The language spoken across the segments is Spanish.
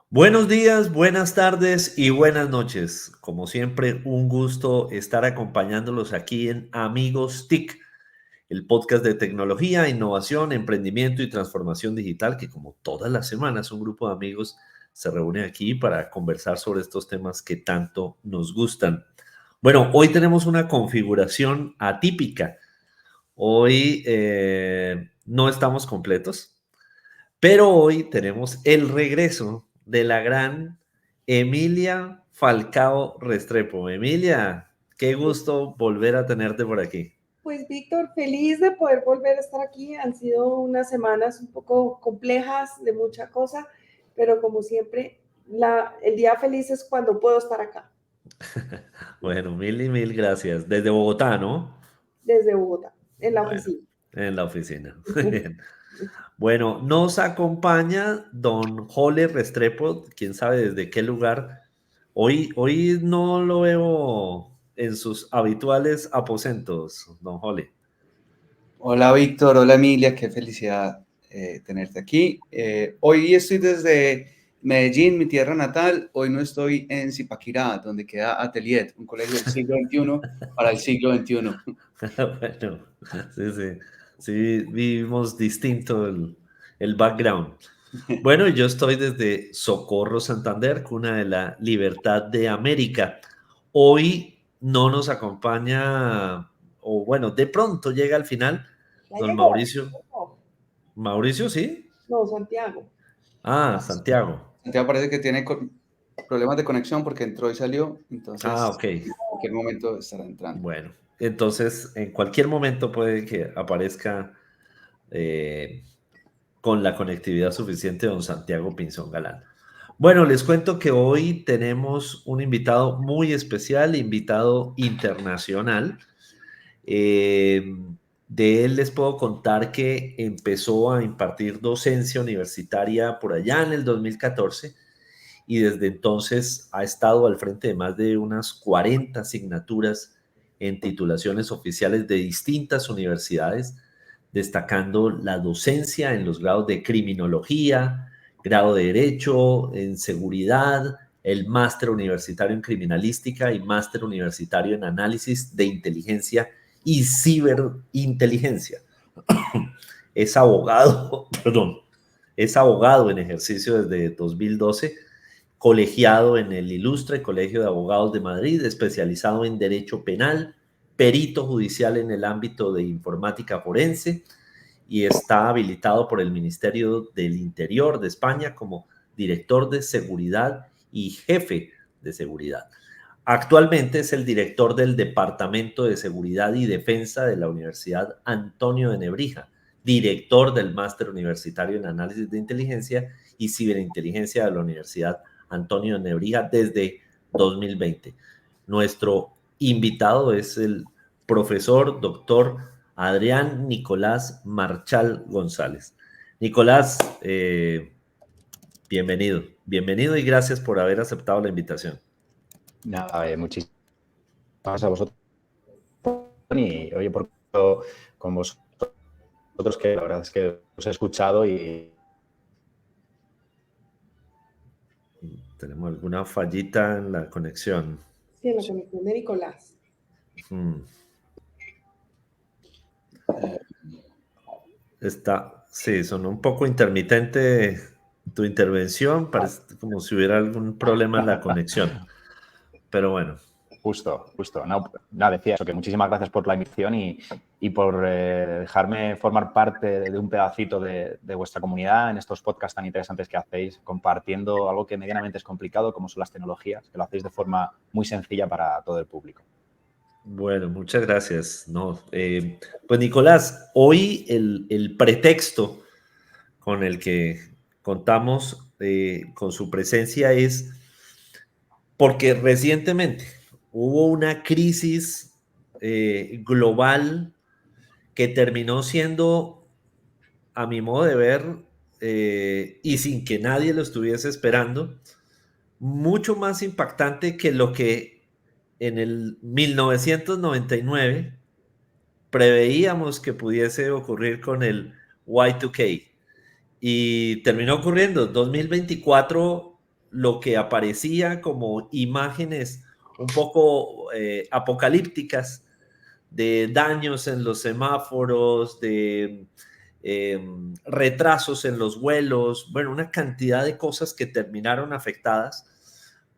Buenos días, buenas tardes y buenas noches. Como siempre, un gusto estar acompañándolos aquí en Amigos TIC, el podcast de tecnología, innovación, emprendimiento y transformación digital, que como todas las semanas un grupo de amigos se reúne aquí para conversar sobre estos temas que tanto nos gustan. Bueno, hoy tenemos una configuración atípica. Hoy no estamos completos. Pero hoy tenemos el regreso de la gran Emilia Falcao Restrepo. Emilia, qué gusto volver a tenerte por aquí. Pues Víctor, feliz de poder volver a estar aquí. Han sido unas semanas un poco complejas de mucha cosa, pero como siempre, el día feliz es cuando puedo estar acá, Bueno, mil y mil gracias. Desde Bogotá, ¿no? desde Bogotá, en la Bueno, oficina. en la oficina. Muy bien. Bueno, nos acompaña don Jole Restrepo, quién sabe desde qué lugar. Hoy no lo veo en sus habituales aposentos, don Jole. Hola Víctor, hola Emilia, qué felicidad tenerte aquí. Hoy estoy desde Medellín, mi tierra natal. Hoy no estoy en Zipaquirá, donde queda Atelier, un colegio del siglo XXI para el siglo XXI. Bueno, sí, sí, sí, vimos distinto el background. Bueno, yo estoy desde Socorro, Santander, cuna de la libertad de América. Hoy no nos acompaña, o bueno, de pronto llega al final Ya don llegó. Mauricio. Mauricio, ¿sí? No, Santiago. Ah, Santiago. Santiago parece que tiene problemas de conexión porque entró y salió, Ah, entonces ok. en cualquier momento estará entrando. Bueno, entonces en cualquier momento puede que aparezca eh, con la conectividad suficiente don Santiago Pinzón Galán. Bueno, les cuento que hoy tenemos un invitado muy especial, invitado internacional. Eh, de él les puedo contar que empezó a impartir docencia universitaria por allá en el 2014 y desde entonces ha estado al frente de más de unas 40 asignaturas en titulaciones oficiales de distintas universidades, destacando la docencia en los grados de criminología, grado de derecho, en seguridad, el máster universitario en criminalística y máster universitario en análisis de inteligencia y ciberinteligencia. Es abogado, perdón, es abogado en ejercicio desde 2012, colegiado en el Ilustre Colegio de Abogados de Madrid, especializado en Derecho Penal, perito judicial en el ámbito de informática forense y está habilitado por el Ministerio del Interior de España como director de seguridad y jefe de seguridad. Actualmente es el director del Departamento de Seguridad y Defensa de la Universidad Antonio de Nebrija, director del Máster Universitario en Análisis de Inteligencia y Ciberinteligencia de la Universidad Antonio de Nebrija desde 2020. Nuestro invitado es el profesor doctor Adrián Nicolás Marchal González. Nicolás, bienvenido, bienvenido y gracias por haber aceptado la invitación. Nada, muchísimas gracias a vosotros y oye, con vosotros que la verdad es que os he escuchado y... Tenemos alguna fallita en la conexión. Sí, en la conexión de Nicolás. Sí, sonó un poco intermitente tu intervención, parece como si hubiera algún problema en la conexión, pero bueno. Justo. No, decía eso, que muchísimas gracias por la invitación y por dejarme formar parte de un pedacito de vuestra comunidad en estos podcasts tan interesantes que hacéis, compartiendo algo que medianamente es complicado, como son las tecnologías, que lo hacéis de forma muy sencilla para todo el público. Bueno, muchas gracias. No, pues Nicolás, hoy el pretexto con el que contamos con su presencia es porque recientemente hubo una crisis global que terminó siendo, a mi modo de ver, y sin que nadie lo estuviese esperando, mucho más impactante que lo que en el 1999 preveíamos que pudiese ocurrir con el Y2K. Y terminó ocurriendo. 2024 lo que aparecía como imágenes un poco apocalípticas de daños en los semáforos, de retrasos en los vuelos, bueno, una cantidad de cosas que terminaron afectadas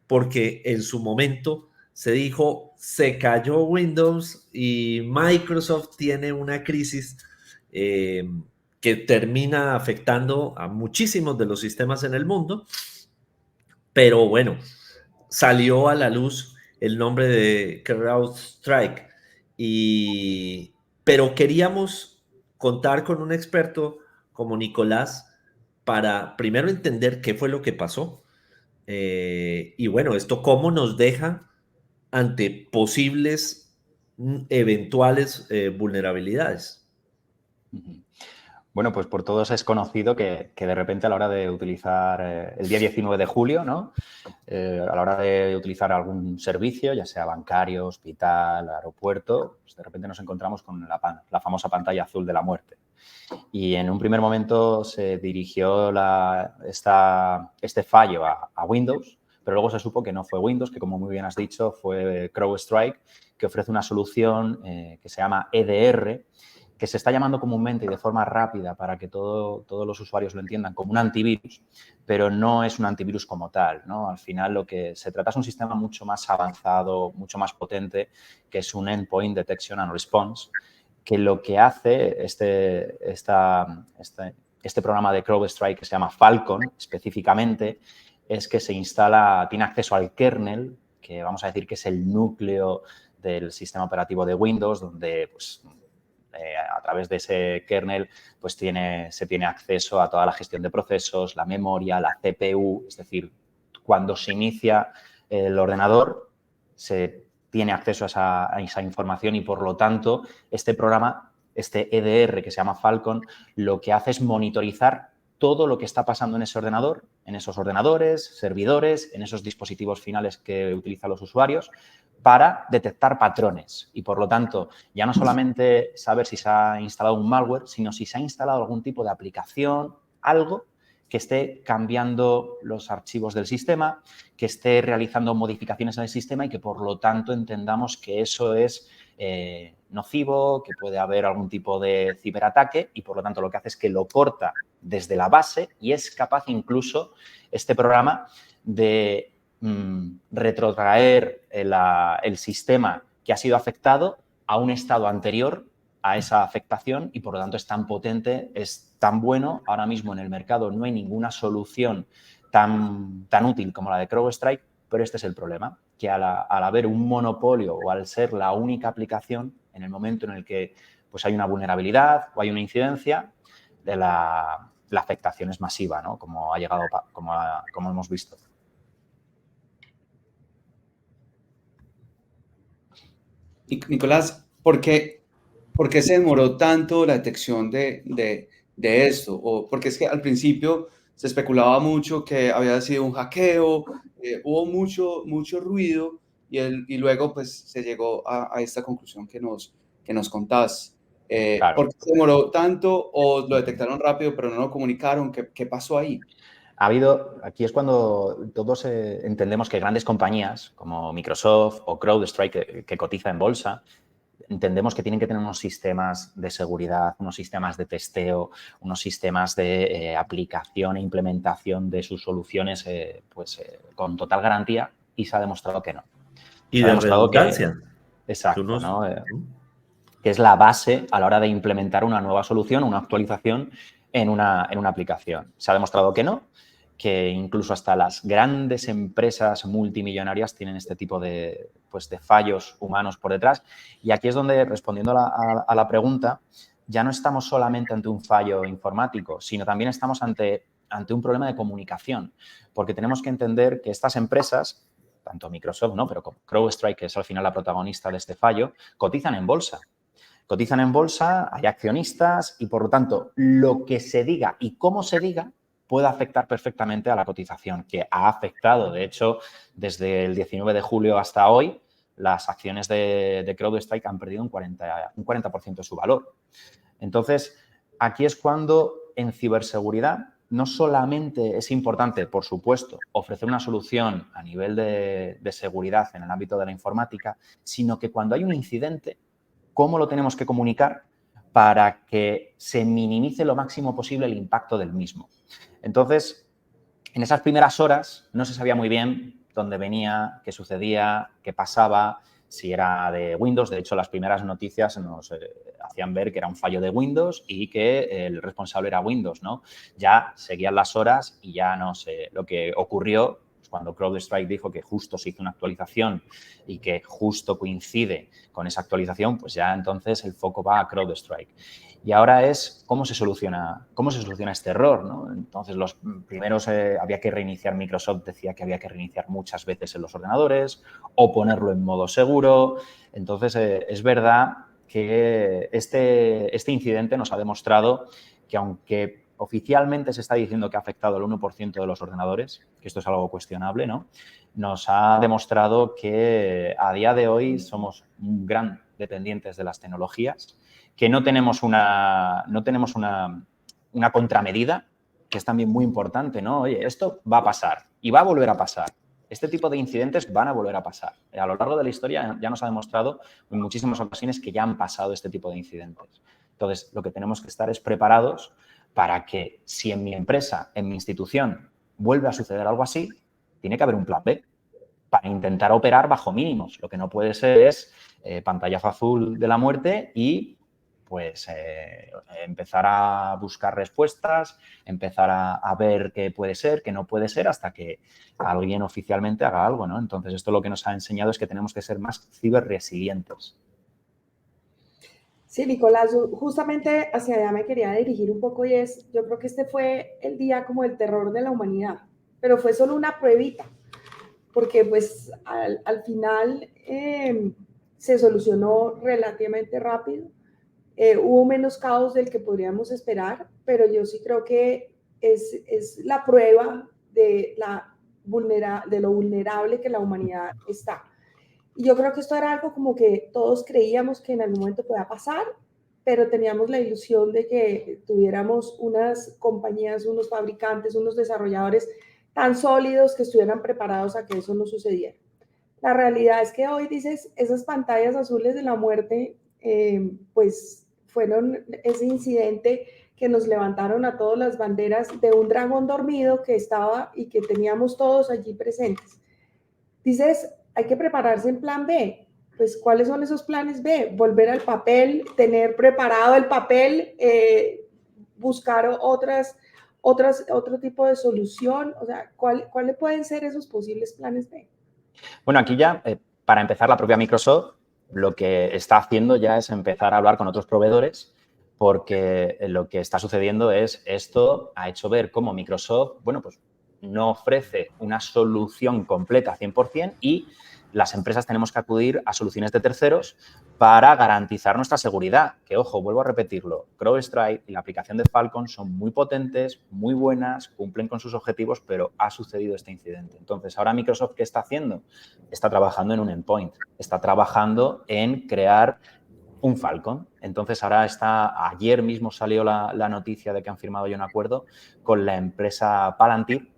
porque en su momento se dijo, se cayó Windows y Microsoft tiene una crisis que termina afectando a muchísimos de los sistemas en el mundo, pero bueno, salió a la luz el nombre de CrowdStrike, pero queríamos contar con un experto como Nicolás para primero entender qué fue lo que pasó, y bueno, esto cómo nos deja ante posibles eventuales vulnerabilidades. Bueno, pues por todos es conocido que de repente a la hora de utilizar el día 19 de julio, ¿no? A la hora de utilizar algún servicio, ya sea bancario, hospital, aeropuerto, pues de repente nos encontramos con la famosa pantalla azul de la muerte. Y en un primer momento se dirigió este fallo a Windows, pero luego se supo que no fue Windows, que como muy bien has dicho, fue CrowdStrike, que ofrece una solución que se llama EDR, que se está llamando comúnmente y de forma rápida para que todos los usuarios lo entiendan como un antivirus, pero no es un antivirus como tal, ¿no? Al final lo que se trata es un sistema mucho más avanzado, mucho más potente, que es un Endpoint Detection and Response, que lo que hace este programa de CrowdStrike, que se llama Falcon específicamente, es que tiene acceso al kernel, que vamos a decir que es el núcleo del sistema operativo de Windows, donde pues, a través de ese kernel pues se tiene acceso a toda la gestión de procesos, la memoria, la CPU, es decir, cuando se inicia el ordenador se tiene acceso a esa información y, por lo tanto, este programa, este EDR que se llama Falcon, lo que hace es monitorizar todo lo que está pasando en ese ordenador, en esos ordenadores, servidores, en esos dispositivos finales que utilizan los usuarios, para detectar patrones y, por lo tanto, ya no solamente saber si se ha instalado un malware, sino si se ha instalado algún tipo de aplicación, algo que esté cambiando los archivos del sistema, que esté realizando modificaciones en el sistema y que, por lo tanto, entendamos que eso es nocivo, que puede haber algún tipo de ciberataque y, por lo tanto, lo que hace es que lo corta desde la base y es capaz incluso este programa de retrotraer el sistema que ha sido afectado a un estado anterior a esa afectación y, por lo tanto, es tan potente, es tan bueno. Ahora mismo en el mercado no hay ninguna solución tan útil como la de CrowdStrike, pero este es el problema, que al haber un monopolio o al ser la única aplicación, en el momento en el que pues, hay una vulnerabilidad o hay una incidencia, la afectación es masiva, ¿no? Como hemos visto. Nicolás, ¿por qué se demoró tanto la detección de esto? Porque es que al principio se especulaba mucho que había sido un hackeo, hubo mucho ruido y luego pues se llegó a esta conclusión que nos contás. Claro. ¿Por qué se demoró tanto o lo detectaron rápido pero no lo comunicaron? ¿Qué pasó ahí? Aquí es cuando todos entendemos que grandes compañías como Microsoft o CrowdStrike, que cotiza en bolsa, entendemos que tienen que tener unos sistemas de seguridad, unos sistemas de testeo, unos sistemas de aplicación e implementación de sus soluciones con total garantía, y se ha demostrado que no. Y de redundancia. Exacto, ¿no? Que es la base a la hora de implementar una nueva solución, una actualización en una aplicación. Se ha demostrado que no, que incluso hasta las grandes empresas multimillonarias tienen este tipo de fallos humanos por detrás. Y aquí es donde, respondiendo a la pregunta, ya no estamos solamente ante un fallo informático, sino también estamos ante un problema de comunicación, porque tenemos que entender que estas empresas, tanto Microsoft, ¿no?, pero como CrowdStrike, que es al final la protagonista de este fallo, cotizan en bolsa. Cotizan en bolsa, hay accionistas y, por lo tanto, lo que se diga y cómo se diga puede afectar perfectamente a la cotización, que ha afectado. De hecho, desde el 19 de julio hasta hoy, las acciones de CrowdStrike han perdido un 40% de su valor. Entonces, aquí es cuando en ciberseguridad no solamente es importante, por supuesto, ofrecer una solución a nivel de seguridad en el ámbito de la informática, sino que cuando hay un incidente, ¿cómo lo tenemos que comunicar para que se minimice lo máximo posible el impacto del mismo? Entonces, en esas primeras horas no se sabía muy bien dónde venía, qué sucedía, qué pasaba, si era de Windows. De hecho, las primeras noticias nos hacían ver que era un fallo de Windows y que el responsable era Windows, ¿no? Ya seguían las horas y ya no sé lo que ocurrió cuando CrowdStrike dijo que justo se hizo una actualización y que justo coincide con esa actualización, pues ya entonces el foco va a CrowdStrike. Y ahora es cómo se soluciona este error, ¿no? Entonces, los primeros había que reiniciar. Microsoft decía que había que reiniciar muchas veces en los ordenadores o ponerlo en modo seguro. Entonces, es verdad que este incidente nos ha demostrado que aunque oficialmente se está diciendo que ha afectado al 1% de los ordenadores, que esto es algo cuestionable, ¿no? Nos ha demostrado que a día de hoy somos gran dependientes de las tecnologías, que no tenemos una contramedida, que es también muy importante, ¿no? Oye, esto va a pasar y va a volver a pasar. Este tipo de incidentes van a volver a pasar. A lo largo de la historia ya nos ha demostrado en muchísimas ocasiones que ya han pasado este tipo de incidentes. Entonces, lo que tenemos que estar es preparados para que si en mi empresa, en mi institución, vuelve a suceder algo así, tiene que haber un plan B para intentar operar bajo mínimos. Lo que no puede ser es pantallazo azul de la muerte y pues empezar a buscar respuestas, empezar a ver qué puede ser, qué no puede ser, hasta que alguien oficialmente haga algo, ¿no? Entonces, esto lo que nos ha enseñado es que tenemos que ser más ciberresilientes. Sí, Nicolás, justamente hacia allá me quería dirigir un poco y yo creo que este fue el día como el terror de la humanidad, pero fue solo una pruebita, porque pues al final se solucionó relativamente rápido. Hubo menos caos del que podríamos esperar, pero yo sí creo que es la prueba de lo vulnerable que la humanidad está. Y yo creo que esto era algo como que todos creíamos que en algún momento podía pasar, pero teníamos la ilusión de que tuviéramos unas compañías, unos fabricantes, unos desarrolladores tan sólidos que estuvieran preparados a que eso no sucediera. La realidad es que hoy dices, esas pantallas azules de la muerte, pues fueron ese incidente que nos levantaron a todas las banderas de un dragón dormido que estaba y que teníamos todos allí presentes. Dices, hay que prepararse en plan B. Pues, ¿cuáles son esos planes B? Volver al papel, tener preparado el papel, buscar otro tipo de solución. O sea, ¿cuáles pueden ser esos posibles planes B? Bueno, aquí ya, para empezar, la propia Microsoft lo que está haciendo ya es empezar a hablar con otros proveedores, porque lo que está sucediendo es esto ha hecho ver cómo Microsoft, bueno, pues no ofrece una solución completa 100% y las empresas tenemos que acudir a soluciones de terceros para garantizar nuestra seguridad. Que, ojo, vuelvo a repetirlo, CrowdStrike y la aplicación de Falcon son muy potentes, muy buenas, cumplen con sus objetivos, pero ha sucedido este incidente. Entonces, ahora Microsoft, ¿qué está haciendo? Está trabajando en un endpoint, está trabajando en crear un Falcon. Entonces, ahora ayer mismo salió la noticia de que han firmado ya un acuerdo con la empresa Palantir,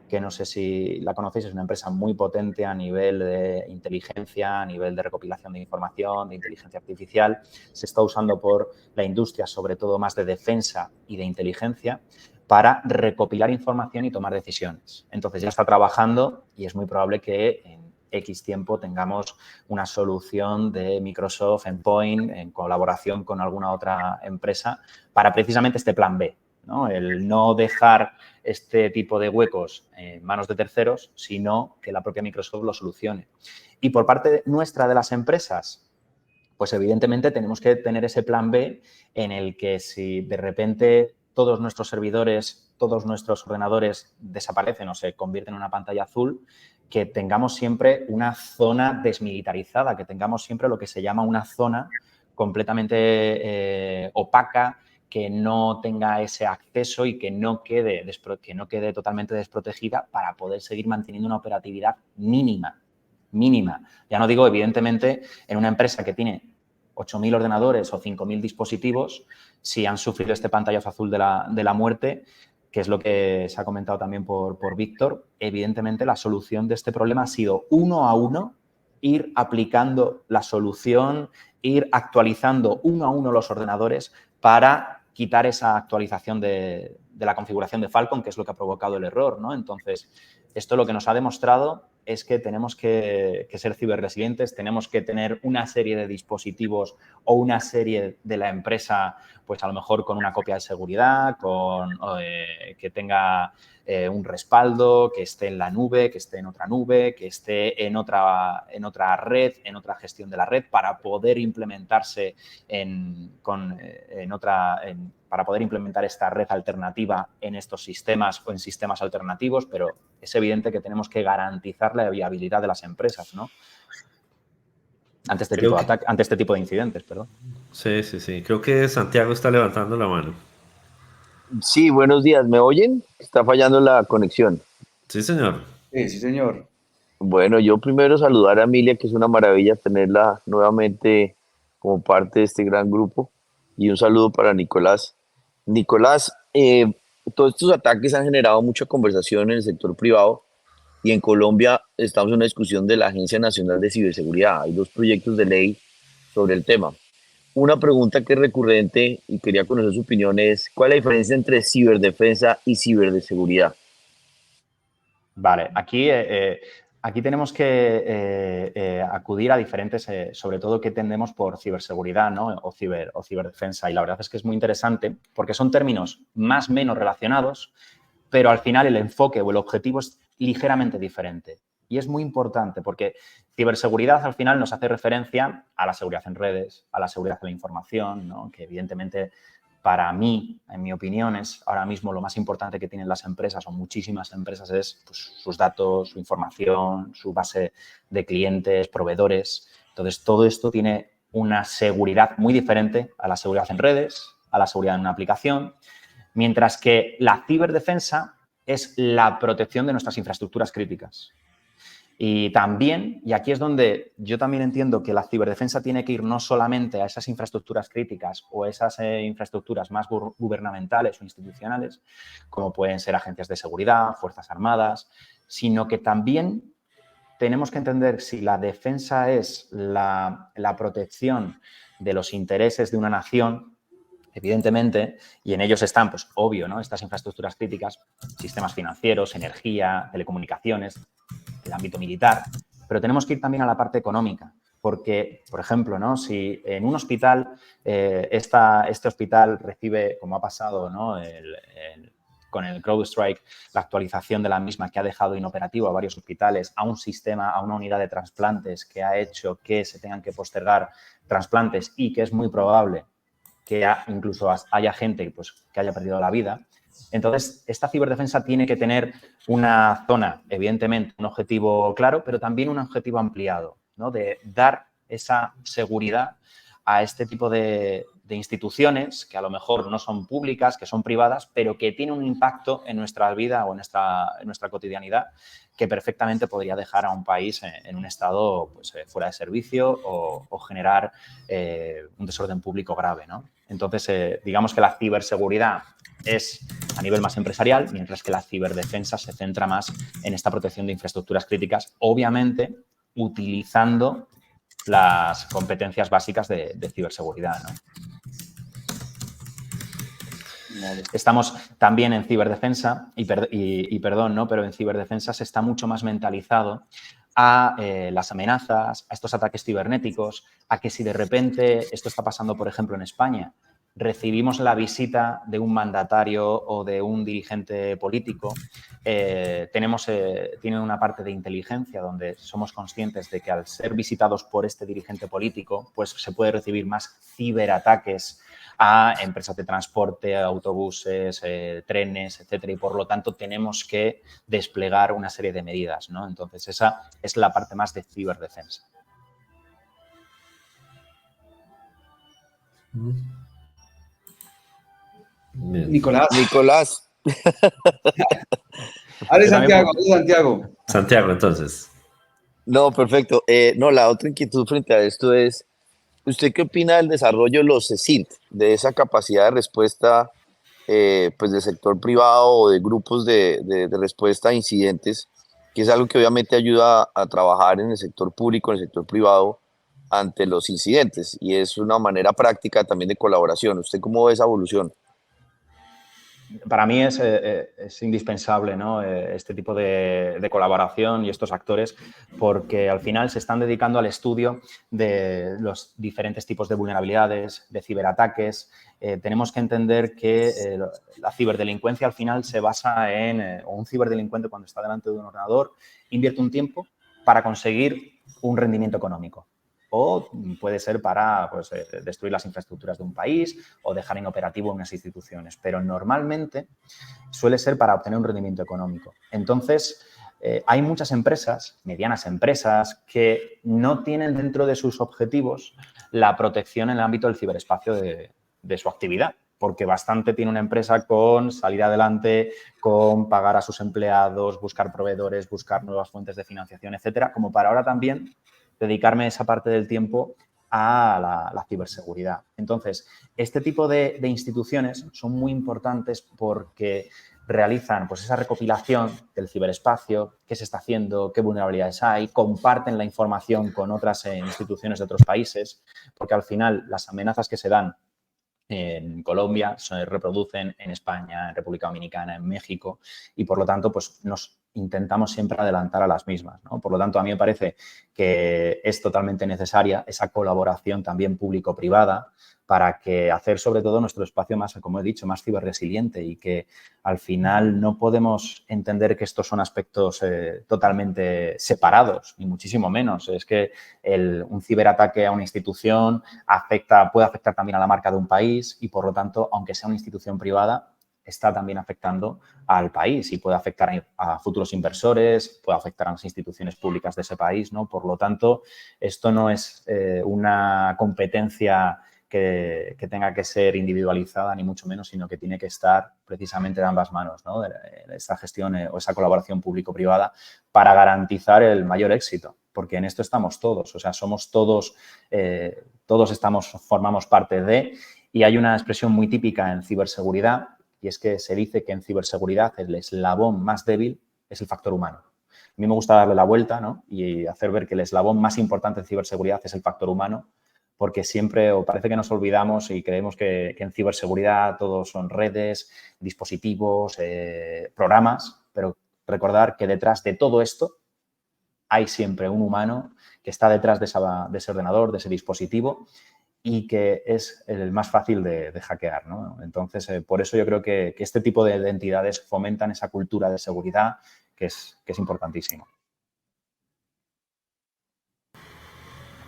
que no sé si la conocéis, es una empresa muy potente a nivel de inteligencia, a nivel de recopilación de información, de inteligencia artificial. Se está usando por la industria, sobre todo más de defensa y de inteligencia, para recopilar información y tomar decisiones. Entonces, ya está trabajando y es muy probable que en X tiempo tengamos una solución de Microsoft Endpoint en colaboración con alguna otra empresa para precisamente este plan B, ¿no? El no dejar este tipo de huecos en manos de terceros, sino que la propia Microsoft lo solucione. Y por parte nuestra de las empresas, pues evidentemente tenemos que tener ese plan B en el que si de repente todos nuestros servidores, todos nuestros ordenadores desaparecen o se convierten en una pantalla azul, que tengamos siempre una zona desmilitarizada, que tengamos siempre lo que se llama una zona completamente opaca, que no tenga ese acceso y que no quede totalmente desprotegida para poder seguir manteniendo una operatividad mínima. Ya no digo, evidentemente, en una empresa que tiene 8.000 ordenadores o 5.000 dispositivos, si han sufrido este pantallazo azul de la muerte, que es lo que se ha comentado también por Víctor, evidentemente la solución de este problema ha sido uno a uno ir aplicando la solución, ir actualizando uno a uno los ordenadores para quitar esa actualización de la configuración de Falcon, que es lo que ha provocado el error, ¿no? Entonces, esto lo que nos ha demostrado es que tenemos que ser ciberresilientes, tenemos que tener una serie de dispositivos o una serie de la empresa, pues a lo mejor con una copia de seguridad, que tenga un respaldo, que esté en la nube, que esté en otra nube, que esté en otra red, en otra gestión de la red, para poder implementarse para poder implementar esta red alternativa en estos sistemas o en sistemas alternativos, pero es evidente que tenemos que garantizar la viabilidad de las empresas, ¿no? Ante este tipo de incidentes, perdón. Sí, sí, sí. Creo que Santiago está levantando la mano. Sí, buenos días. ¿Me oyen? Está fallando la conexión. Sí, señor. Sí, sí, señor. Bueno, yo primero saludar a Emilia, que es una maravilla tenerla nuevamente como parte de este gran grupo. Y un saludo para Nicolás. Nicolás, todos estos ataques han generado mucha conversación en el sector privado y en Colombia estamos en una discusión de la Agencia Nacional de Ciberseguridad. Hay 2 proyectos de ley sobre el tema. Una pregunta que es recurrente y quería conocer su opinión es, ¿cuál es la diferencia entre ciberdefensa y ciberseguridad? Vale, aquí tenemos que acudir a diferentes, sobre todo que entendemos por ciberseguridad, ¿no? o ciberdefensa. Y la verdad es que es muy interesante porque son términos más o menos relacionados, pero al final el enfoque o el objetivo es ligeramente diferente. Y es muy importante porque ciberseguridad al final nos hace referencia a la seguridad en redes, a la seguridad de la información, ¿no? Que evidentemente para mí, en mi opinión, es ahora mismo lo más importante que tienen las empresas o muchísimas empresas es pues, sus datos, su información, su base de clientes, proveedores. Entonces, todo esto tiene una seguridad muy diferente a la seguridad en redes, a la seguridad en una aplicación, mientras que la ciberdefensa es la protección de nuestras infraestructuras críticas. Y también, y aquí es donde yo también entiendo que la ciberdefensa tiene que ir no solamente a esas infraestructuras críticas o esas infraestructuras más gubernamentales o institucionales, como pueden ser agencias de seguridad, fuerzas armadas, sino que también tenemos que entender si la defensa es la protección de los intereses de una nación, evidentemente, y en ellos están, pues obvio, ¿no? Estas infraestructuras críticas, sistemas financieros, energía, telecomunicaciones, el ámbito militar, pero tenemos que ir también a la parte económica, porque, por ejemplo, ¿no? Si en un hospital, este hospital recibe, como ha pasado, ¿no? Con el CrowdStrike, la actualización de la misma que ha dejado inoperativo a varios hospitales, a un sistema, a una unidad de trasplantes que ha hecho que se tengan que postergar trasplantes y que es muy probable que incluso haya gente pues, que haya perdido la vida. Entonces, esta ciberdefensa tiene que tener una zona, evidentemente, un objetivo claro, pero también un objetivo ampliado, ¿no? De dar esa seguridad a este tipo de instituciones que a lo mejor no son públicas, que son privadas, pero que tienen un impacto en nuestra vida o en nuestra cotidianidad que perfectamente podría dejar a un país en un estado pues, fuera de servicio o generar un desorden público grave, ¿no? Entonces, digamos que la ciberseguridad es a nivel más empresarial, mientras que la ciberdefensa se centra más en esta protección de infraestructuras críticas, obviamente utilizando las competencias básicas de ciberseguridad, ¿no? Estamos también en ciberdefensa, perdón, ¿no? Pero en ciberdefensa se está mucho más mentalizado a las amenazas, a estos ataques cibernéticos, a que si de repente, esto está pasando, por ejemplo, en España, recibimos la visita de un mandatario o de un dirigente político, tiene una parte de inteligencia donde somos conscientes de que al ser visitados por este dirigente político, pues se puede recibir más ciberataques a empresas de transporte, autobuses, trenes, etcétera, y por lo tanto tenemos que desplegar una serie de medidas, ¿no? Entonces, esa es la parte más de ciberdefensa. Bien. Nicolás. Santiago. Santiago, entonces. No, perfecto. No, la otra inquietud frente a esto es, ¿usted qué opina del desarrollo de los CECINT, de esa capacidad de respuesta pues del sector privado o de grupos de respuesta a incidentes, que es algo que obviamente ayuda a trabajar en el sector público, en el sector privado, ante los incidentes, y es una manera práctica también de colaboración. ¿Usted cómo ve esa evolución? Para mí es indispensable, ¿no? Este tipo de colaboración y estos actores, porque al final se están dedicando al estudio de los diferentes tipos de vulnerabilidades, de ciberataques. Tenemos que entender que la ciberdelincuencia al final se basa en, o un ciberdelincuente cuando está delante de un ordenador invierte un tiempo para conseguir un rendimiento económico. O puede ser para pues, destruir las infraestructuras de un país o dejar inoperativo unas instituciones. Pero normalmente suele ser para obtener un rendimiento económico. Entonces, hay muchas empresas, medianas empresas, que no tienen dentro de sus objetivos la protección en el ámbito del ciberespacio de su actividad. Porque bastante tiene una empresa con salir adelante, con pagar a sus empleados, buscar proveedores, buscar nuevas fuentes de financiación, etcétera, como para ahora también dedicarme esa parte del tiempo a la ciberseguridad. Entonces, este tipo de instituciones son muy importantes porque realizan pues, esa recopilación del ciberespacio, qué se está haciendo, qué vulnerabilidades hay, comparten la información con otras instituciones de otros países, porque al final las amenazas que se dan en Colombia se reproducen en España, en República Dominicana, en México y, por lo tanto, pues nos intentamos siempre adelantar a las mismas, ¿no? Por lo tanto, a mí me parece que es totalmente necesaria esa colaboración también público-privada para que hacer, sobre todo, nuestro espacio más, como he dicho, más ciberresiliente y que, al final, no podemos entender que estos son aspectos totalmente separados, ni muchísimo menos. Es que un ciberataque a una institución puede afectar también a la marca de un país y, por lo tanto, aunque sea una institución privada, está también afectando al país y puede afectar a futuros inversores, puede afectar a las instituciones públicas de ese país, ¿no? Por lo tanto, esto no es una competencia que tenga que ser individualizada, ni mucho menos, sino que tiene que estar precisamente de ambas manos, ¿no? Esta gestión o esa colaboración público-privada para garantizar el mayor éxito, porque en esto estamos todos, o sea, somos todos, formamos parte de, y hay una expresión muy típica en ciberseguridad, y es que se dice que en ciberseguridad el eslabón más débil es el factor humano. A mí me gusta darle la vuelta, ¿no? Y hacer ver que el eslabón más importante en ciberseguridad es el factor humano, porque siempre o parece que nos olvidamos y creemos que en ciberseguridad todo son redes, dispositivos, programas, pero recordar que detrás de todo esto hay siempre un humano que está detrás de ese ordenador, de ese dispositivo, y que es el más fácil de hackear, ¿no? Entonces, por eso yo creo que este tipo de entidades fomentan esa cultura de seguridad que es importantísimo.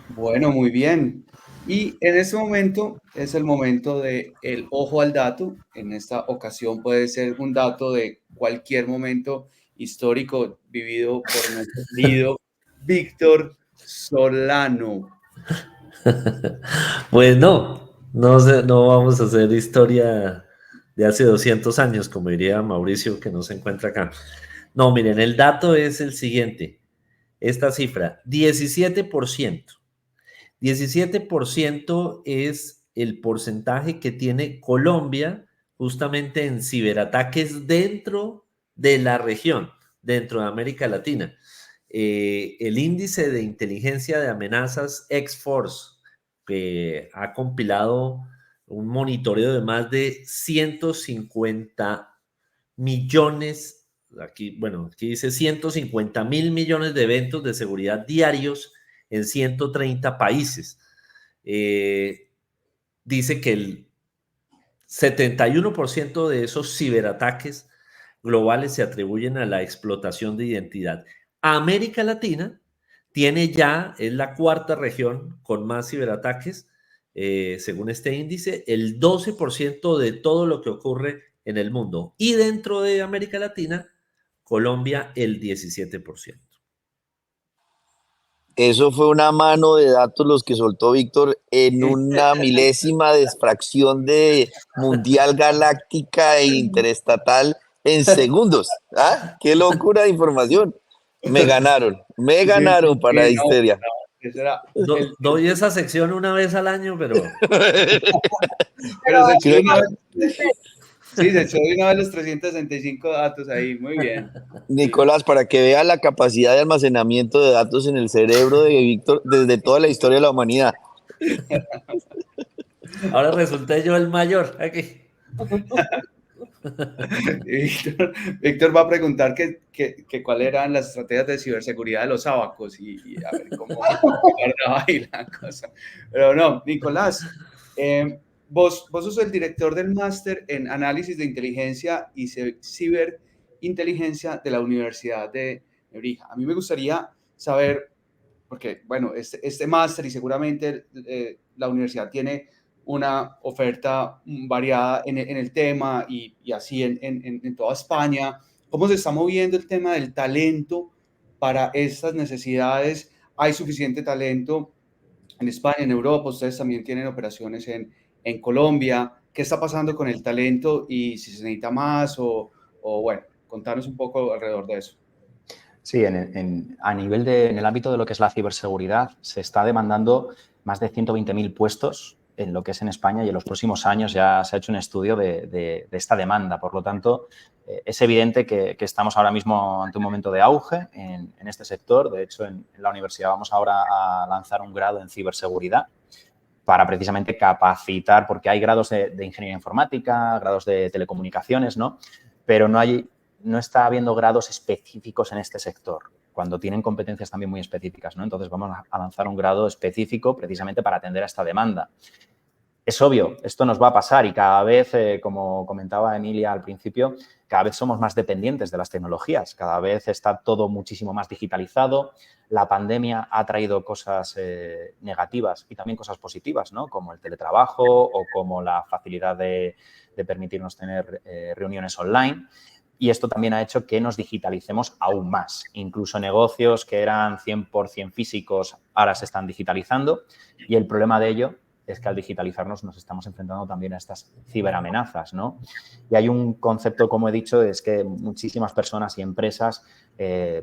Bueno, muy bien. Y en este momento es el momento de el ojo al dato. En esta ocasión puede ser un dato de cualquier momento histórico vivido por nuestro querido Víctor Solano. Pues no sé, no vamos a hacer historia de hace 200 años, como diría Mauricio, que no se encuentra acá. No, miren, el dato es el siguiente. Esta cifra, 17%. 17% es el porcentaje que tiene Colombia justamente en ciberataques dentro de la región, dentro de América Latina. El índice de inteligencia de amenazas X-Force, que ha compilado un monitoreo de más de 150 millones, aquí dice 150.000 millones de eventos de seguridad diarios en 130 países. Dice que el 71% de esos ciberataques globales se atribuyen a la explotación de identidad. América Latina es la cuarta región con más ciberataques, según este índice, el 12% de todo lo que ocurre en el mundo. Y dentro de América Latina, Colombia el 17%. Eso fue una mano de datos los que soltó Víctor en una milésima de fracción de mundial, galáctica e interestatal en segundos. ¿Ah? ¡Qué locura de información! Me ganaron para la histeria. Doy esa sección una vez al año, pero... Pero Sí, se echó de una vez los 365 datos ahí, muy bien. Nicolás, para que vea la capacidad de almacenamiento de datos en el cerebro de Víctor desde toda la historia de la humanidad. Ahora resulté yo el mayor aquí. Y Víctor va a preguntar que cuáles eran las estrategias de ciberseguridad de los abacos y a ver cómo guardaba ahí la cosa. Pero no, Nicolás, vos sos el director del máster en análisis de inteligencia y ciberinteligencia de la Universidad de Nebrija. A mí me gustaría saber, porque bueno, este máster y seguramente la universidad tiene una oferta variada en el tema y así en toda España. ¿Cómo se está moviendo el tema del talento para estas necesidades? ¿Hay suficiente talento en España, en Europa? Ustedes también tienen operaciones en Colombia. ¿Qué está pasando con el talento y si se necesita más o bueno, contanos un poco alrededor de eso? Sí, a nivel en el ámbito de lo que es la ciberseguridad, se está demandando más de 120.000 puestos en lo que es en España y en los próximos años ya se ha hecho un estudio de esta demanda. Por lo tanto, es evidente que estamos ahora mismo ante un momento de auge en este sector. De hecho, en la universidad vamos ahora a lanzar un grado en ciberseguridad para precisamente capacitar, porque hay grados de ingeniería informática, grados de telecomunicaciones, ¿no? Pero no está habiendo grados específicos en este sector, cuando tienen competencias también muy específicas, ¿no? Entonces, vamos a lanzar un grado específico precisamente para atender a esta demanda. Es obvio, esto nos va a pasar y cada vez, como comentaba Emilia al principio, cada vez somos más dependientes de las tecnologías, cada vez está todo muchísimo más digitalizado. La pandemia ha traído cosas negativas y también cosas positivas, ¿no? Como el teletrabajo o como la facilidad de permitirnos tener reuniones online. Y esto también ha hecho que nos digitalicemos aún más. Incluso negocios que eran 100% físicos ahora se están digitalizando y el problema de ello es que al digitalizarnos nos estamos enfrentando también a estas ciberamenazas, ¿no? Y hay un concepto, como he dicho, es que muchísimas personas y empresas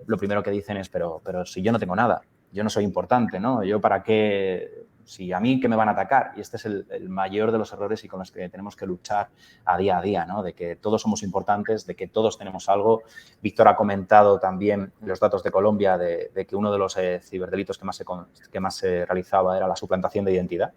lo primero que dicen es, pero si yo no tengo nada, yo no soy importante, ¿no? ¿Yo para qué? Si a mí, ¿qué me van a atacar? Y este es el mayor de los errores y con los que tenemos que luchar a día, ¿no? De que todos somos importantes, de que todos tenemos algo. Víctor ha comentado también los datos de Colombia de que uno de los ciberdelitos que más se realizaba era la suplantación de identidad.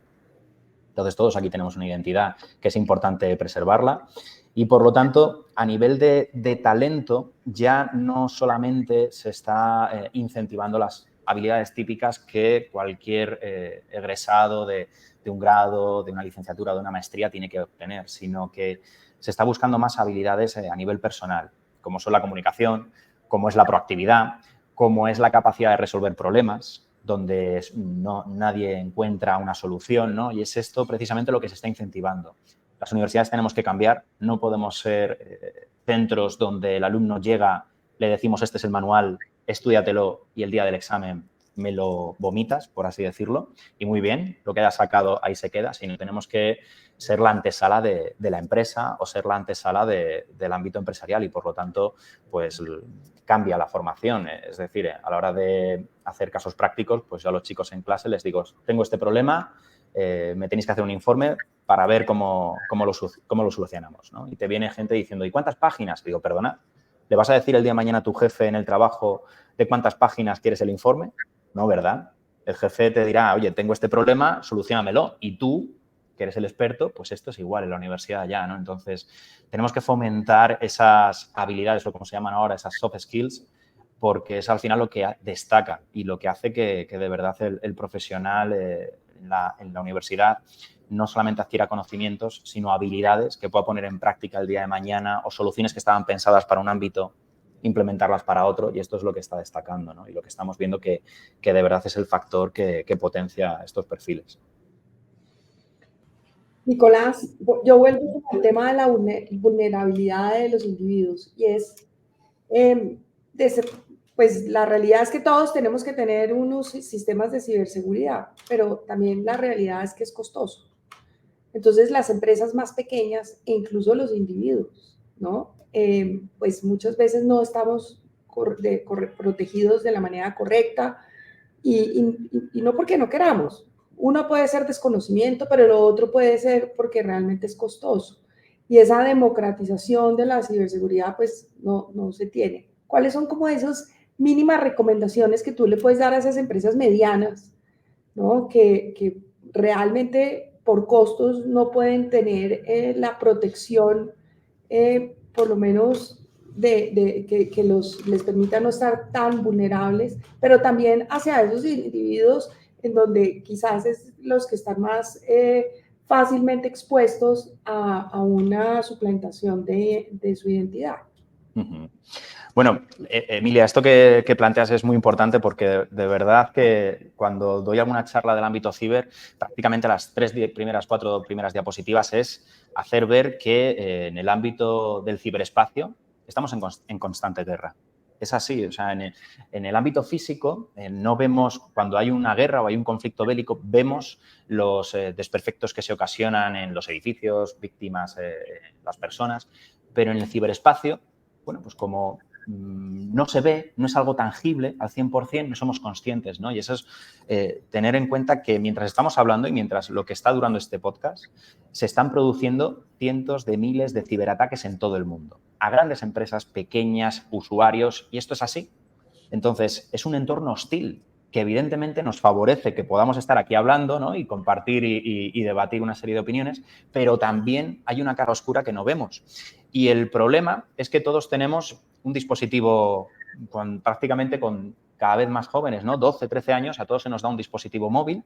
Entonces, todos aquí tenemos una identidad que es importante preservarla y, por lo tanto, a nivel de talento, ya no solamente se está incentivando las habilidades típicas que cualquier egresado de un grado, de una licenciatura, de una maestría tiene que obtener, sino que se está buscando más habilidades a nivel personal, como son la comunicación, como es la proactividad, como es la capacidad de resolver problemas, donde nadie encuentra una solución, ¿no? Y es esto precisamente lo que se está incentivando. Las universidades tenemos que cambiar, no podemos ser centros donde el alumno llega, le decimos este es el manual, estúdiatelo y el día del examen me lo vomitas, por así decirlo, y muy bien, lo que hayas sacado ahí se queda, sino tenemos que ser la antesala de la empresa o ser la antesala del ámbito empresarial y, por lo tanto, pues cambia la formación. Es decir, a la hora de hacer casos prácticos, pues yo a los chicos en clase les digo, tengo este problema, me tenéis que hacer un informe para ver cómo lo solucionamos, ¿no? Y te viene gente diciendo, ¿y cuántas páginas? Digo, perdona, ¿le vas a decir el día de mañana a tu jefe en el trabajo de cuántas páginas quieres el informe? No, ¿verdad? El jefe te dirá, oye, tengo este problema, soluciónamelo. Y tú, que eres el experto, pues esto es igual en la universidad ya, ¿no? Entonces, tenemos que fomentar esas habilidades, o como se llaman ahora, esas soft skills, porque es al final lo que destaca y lo que hace que de verdad el profesional en la universidad no solamente adquiera conocimientos, sino habilidades que pueda poner en práctica el día de mañana o soluciones que estaban pensadas para un ámbito, implementarlas para otro, y esto es lo que está destacando, ¿no? Y lo que estamos viendo que de verdad es el factor que potencia estos perfiles. Nicolás, yo vuelvo al tema de la vulnerabilidad de los individuos y es, pues la realidad es que todos tenemos que tener unos sistemas de ciberseguridad, pero también la realidad es que es costoso. Entonces, las empresas más pequeñas e incluso los individuos, ¿no? Pues muchas veces no estamos protegidos de la manera correcta y no porque no queramos. Uno puede ser desconocimiento, pero lo otro puede ser porque realmente es costoso. y esa democratización de la ciberseguridad pues no se tiene. ¿Cuáles son como esas mínimas recomendaciones que tú le puedes dar a esas empresas medianas, ¿no? que realmente por costos no pueden tener la protección, por lo menos que les permita no estar tan vulnerables, pero también hacia esos individuos en donde quizás es los que están más fácilmente expuestos a una suplantación de su identidad? Uh-huh. Bueno, Emilia, esto que planteas es muy importante porque de verdad que cuando doy alguna charla del ámbito ciber, prácticamente las 4 primeras diapositivas es hacer ver que en el ámbito del ciberespacio estamos en constante guerra. Es así, o sea, en el ámbito físico no vemos, cuando hay una guerra o hay un conflicto bélico, vemos los desperfectos que se ocasionan en los edificios, víctimas, las personas, pero en el ciberespacio, bueno, pues como no se ve, no es algo tangible al 100%, no somos conscientes, ¿no? Y eso es tener en cuenta que mientras estamos hablando y mientras lo que está durando este podcast, se están produciendo cientos de miles de ciberataques en todo el mundo, a grandes empresas, pequeñas, usuarios, y esto es así. Entonces, es un entorno hostil que evidentemente nos favorece que podamos estar aquí hablando, ¿no? Y compartir y debatir una serie de opiniones, pero también hay una cara oscura que no vemos. Y el problema es que todos tenemos un dispositivo prácticamente con cada vez más jóvenes, ¿no? 12, 13 años, a todos se nos da un dispositivo móvil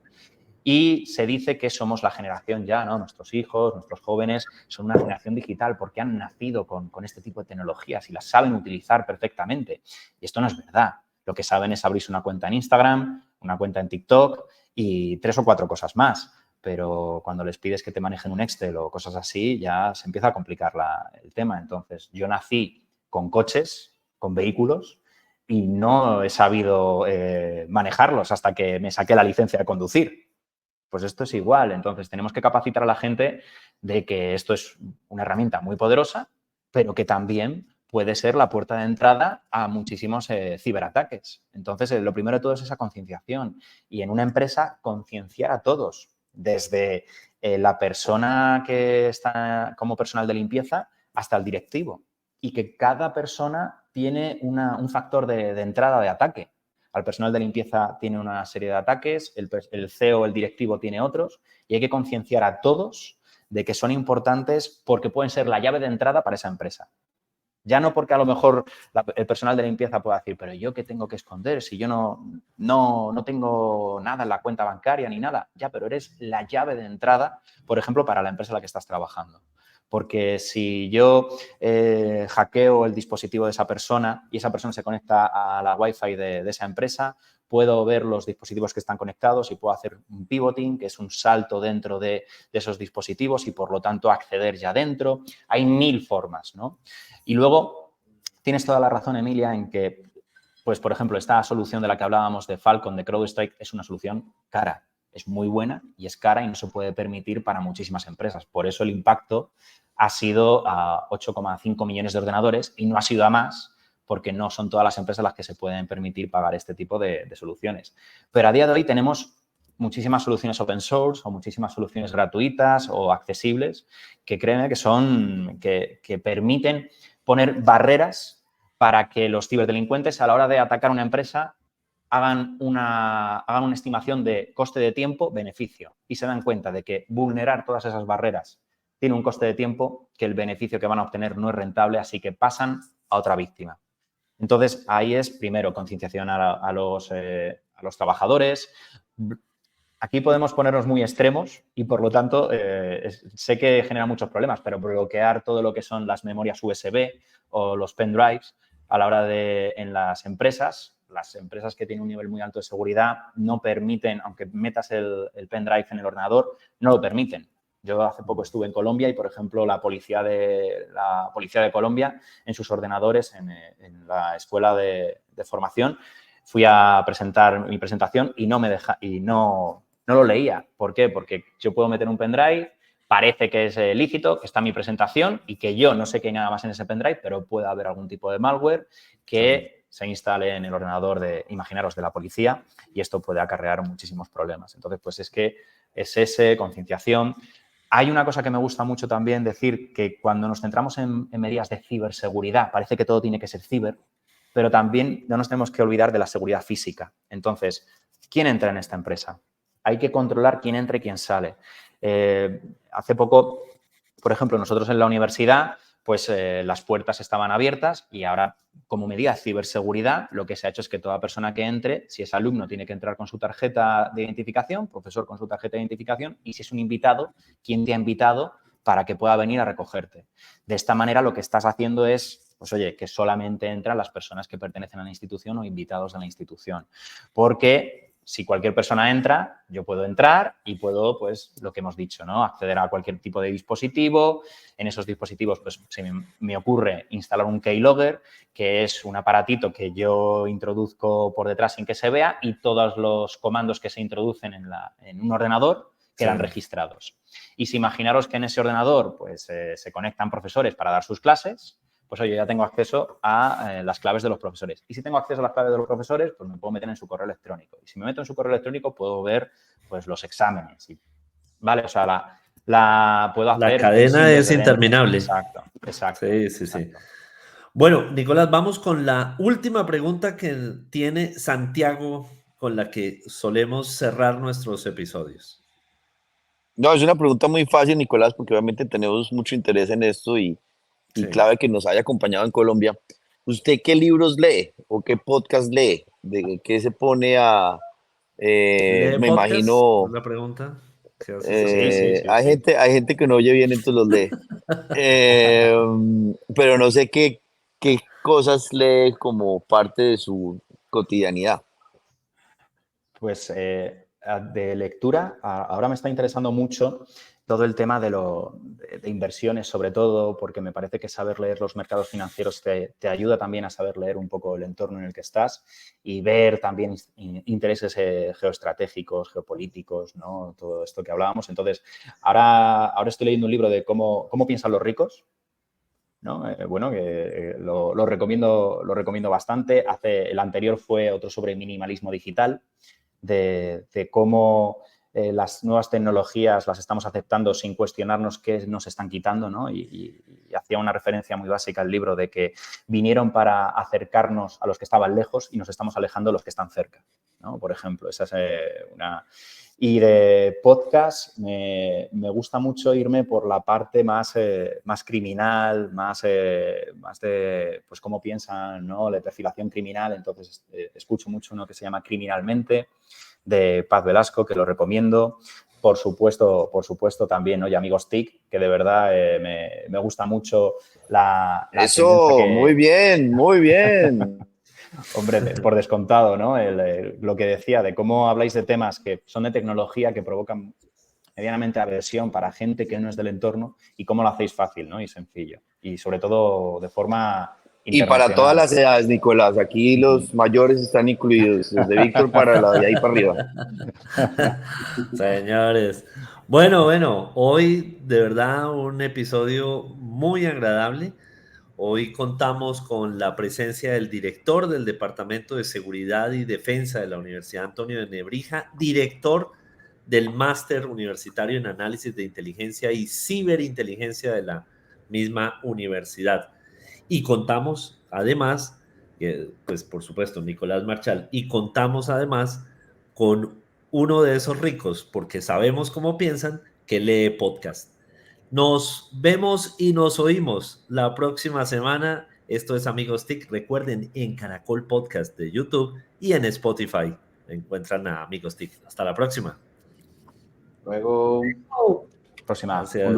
y se dice que somos la generación ya, ¿no? Nuestros hijos, nuestros jóvenes son una generación digital porque han nacido con este tipo de tecnologías y las saben utilizar perfectamente. Y esto no es verdad. Lo que saben es abrirse una cuenta en Instagram, una cuenta en TikTok y 3 o 4 cosas más. Pero cuando les pides que te manejen un Excel o cosas así, ya se empieza a complicar el tema. Entonces, yo nací con coches, con vehículos, y no he sabido manejarlos hasta que me saqué la licencia de conducir. Pues esto es igual. Entonces, tenemos que capacitar a la gente de que esto es una herramienta muy poderosa, pero que también puede ser la puerta de entrada a muchísimos ciberataques. Entonces, lo primero de todo es esa concienciación. Y en una empresa, concienciar a todos, desde la persona que está como personal de limpieza hasta el directivo. Y que cada persona tiene un factor de entrada de ataque. Al personal de limpieza tiene una serie de ataques, el CEO, el directivo tiene otros, y hay que concienciar a todos de que son importantes porque pueden ser la llave de entrada para esa empresa. Ya no porque a lo mejor el personal de limpieza pueda decir, pero ¿yo qué tengo que esconder si yo no tengo nada en la cuenta bancaria ni nada? Ya, pero eres la llave de entrada, por ejemplo, para la empresa en la que estás trabajando. Porque si yo hackeo el dispositivo de esa persona y esa persona se conecta a la Wi-Fi de esa empresa, puedo ver los dispositivos que están conectados y puedo hacer un pivoting, que es un salto dentro de esos dispositivos y, por lo tanto, acceder ya dentro. Hay 1000 formas, ¿no? Y luego, tienes toda la razón, Emilia, en que, pues, por ejemplo, esta solución de la que hablábamos de Falcon, de CrowdStrike, es una solución cara. Es muy buena y es cara y no se puede permitir para muchísimas empresas. Por eso el impacto ha sido a 8,5 millones de ordenadores y no ha sido a más, porque no son todas las empresas las que se pueden permitir pagar este tipo de soluciones. Pero a día de hoy tenemos muchísimas soluciones open source o muchísimas soluciones gratuitas o accesibles que créeme que permiten poner barreras para que los ciberdelincuentes a la hora de atacar una empresa hagan una estimación de coste de tiempo-beneficio y se dan cuenta de que vulnerar todas esas barreras tiene un coste de tiempo, que el beneficio que van a obtener no es rentable, así que pasan a otra víctima. Entonces, ahí es, primero, concienciación a los trabajadores. Aquí podemos ponernos muy extremos y, por lo tanto, sé que genera muchos problemas, pero bloquear todo lo que son las memorias USB o los pendrives a la hora en las empresas que tienen un nivel muy alto de seguridad no permiten, aunque metas el pendrive en el ordenador, no lo permiten. Yo hace poco estuve en Colombia y, por ejemplo, la policía de Colombia, en sus ordenadores, en la escuela de formación, fui a presentar mi presentación y no lo leía. ¿Por qué? Porque yo puedo meter un pendrive, parece que es lícito, que está mi presentación y que yo no sé que hay nada más en ese pendrive, pero puede haber algún tipo de malware que se instale en el ordenador imaginaros, de la policía, y esto puede acarrear muchísimos problemas. Entonces, pues es que es concienciación. Hay una cosa que me gusta mucho también decir, que cuando nos centramos en medidas de ciberseguridad, parece que todo tiene que ser ciber, pero también no nos tenemos que olvidar de la seguridad física. Entonces, ¿quién entra en esta empresa? Hay que controlar quién entra y quién sale. Hace poco, por ejemplo, nosotros en la universidad, pues las puertas estaban abiertas y ahora, como medida de ciberseguridad, lo que se ha hecho es que toda persona que entre, si es alumno, tiene que entrar con su tarjeta de identificación, profesor con su tarjeta de identificación, y si es un invitado, ¿quién te ha invitado para que pueda venir a recogerte? De esta manera, lo que estás haciendo es, pues oye, que solamente entran las personas que pertenecen a la institución o invitados de la institución. Porque si cualquier persona entra, yo puedo entrar y puedo, pues, lo que hemos dicho, ¿no? Acceder a cualquier tipo de dispositivo. En esos dispositivos, pues, se me ocurre instalar un keylogger, que es un aparatito que yo introduzco por detrás sin que se vea, y todos los comandos que se introducen en un ordenador quedan registrados. Y si imaginaros que en ese ordenador, pues, se conectan profesores para dar sus clases, pues oye, ya tengo acceso a las claves de los profesores. Y si tengo acceso a las claves de los profesores, pues me puedo meter en su correo electrónico. Y si me meto en su correo electrónico, puedo ver, pues, los exámenes. ¿Vale? O sea, puedo hacer La cadena phishing es desde dentro. interminable. Exacto. Sí. Bueno, Nicolás, vamos con la última pregunta que tiene Santiago, con la que solemos cerrar nuestros episodios. No, es una pregunta muy fácil, Nicolás, porque obviamente tenemos mucho interés en esto y Sí. clave que nos haya acompañado en Colombia. ¿Usted qué libros lee o qué podcast lee? ¿De qué se pone a...? ¿Lee Me podcast? imagino... Es la pregunta que haces así. Sí. hay gente que no oye bien, entonces los lee. Pero no sé qué cosas lee como parte de su cotidianidad. Pues de lectura, ahora me está interesando mucho todo el tema de inversiones, sobre todo, porque me parece que saber leer los mercados financieros te ayuda también a saber leer un poco el entorno en el que estás y ver también intereses geoestratégicos, geopolíticos, ¿no? Todo esto que hablábamos. Entonces, ahora estoy leyendo un libro de cómo piensan los ricos, ¿no? Bueno, que lo recomiendo bastante. El anterior fue otro sobre minimalismo digital, de cómo las nuevas tecnologías las estamos aceptando sin cuestionarnos qué nos están quitando, ¿no? Y hacía una referencia muy básica al libro de que vinieron para acercarnos a los que estaban lejos y nos estamos alejando de los que están cerca, ¿no? Por ejemplo, esa es una... Y de podcast me gusta mucho irme por la parte más criminal, más de pues cómo piensan, ¿no? La perfilación criminal. Entonces, escucho mucho uno que se llama Criminalmente, de Paz Velasco, que lo recomiendo. Por supuesto también, ¿no? Y Amigos TIC, que de verdad me gusta mucho la Eso, tendencia que... muy bien. Hombre, por descontado, ¿no? Lo que decía de cómo habláis de temas que son de tecnología, que provocan medianamente aversión para gente que no es del entorno y cómo lo hacéis fácil, ¿no? Y sencillo. Y sobre todo de forma Y para todas internacional. las edades, Nicolás, aquí los mayores están incluidos, desde Víctor para de ahí para arriba. Señores. Bueno, hoy de verdad un episodio muy agradable. Hoy contamos con la presencia del director del Departamento de Seguridad y Defensa de la Universidad Antonio de Nebrija, director del Máster Universitario en Análisis de Inteligencia y Ciberinteligencia de la misma universidad. Y contamos además, pues por supuesto, Nicolás Marchal, y contamos además con uno de esos ricos, porque sabemos cómo piensan, que lee podcast. Nos vemos y nos oímos la próxima semana. Esto es Amigos TIC. Recuerden, en Caracol Podcast de YouTube y en Spotify encuentran a Amigos TIC. Hasta la próxima. Luego... Oh. Próxima. Gracias.